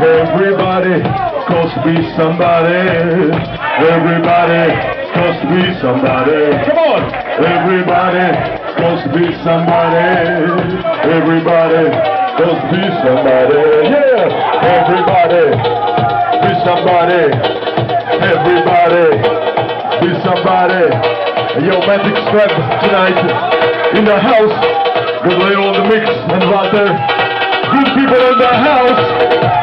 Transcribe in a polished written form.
Everybody supposed to be somebody. Everybody supposed to be somebody. Come on. Everybody supposed to be somebody. Everybody supposed to be somebody. Yeah. Everybody be somebody. Everybody be somebody. Yo, Magic Strap tonight in the house. Good lay on the mix and right there. Good people in the house.